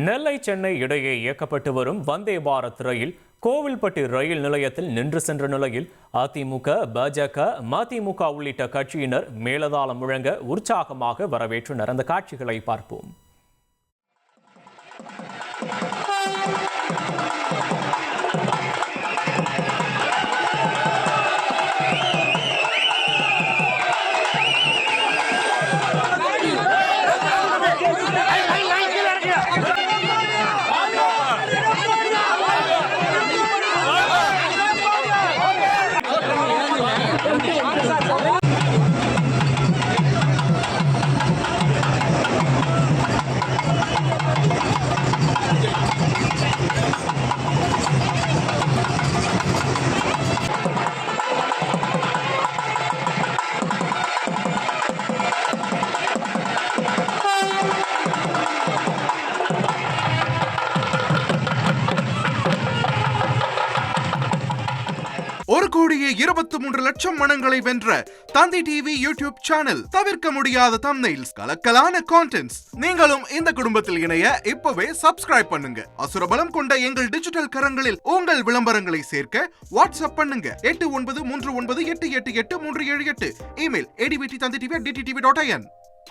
நெல்லை சென்னை இடையே இயக்கப்பட்டு வரும் வந்தே பாரத் ரயில் கோவில்பட்டி ரயில் நிலையத்தில் நின்று சென்ற நிலையில் அதிமுக, பாஜக, மதிமுக உள்ளிட்ட கட்சியினர் மேலதாளம் முழங்க உற்சாகமாக வரவேற்றனர். அந்த காட்சிகளை பார்ப்போம். ஒரு கோடியே 23 லட்சம் மனங்களை வென்ற தந்தி டிவி யூடியூப் சேனல். தவிர்க்க முடியாத தம்ப்நெயில்ஸ், கலக்கலான கான்டென்ட்ஸ். நீங்களும் இந்த குடும்பத்தில் இணைய இப்பவே சப்ஸ்கிரைப் பண்ணுங்க. அசுரபலம் கொண்ட எங்கள் டிஜிட்டல் கரங்களில் உங்கள் விளம்பரங்களை சேர்க்க வாட்ஸ்அப் பண்ணுங்க. 8939888378. Email advtthanditv@dttv.in.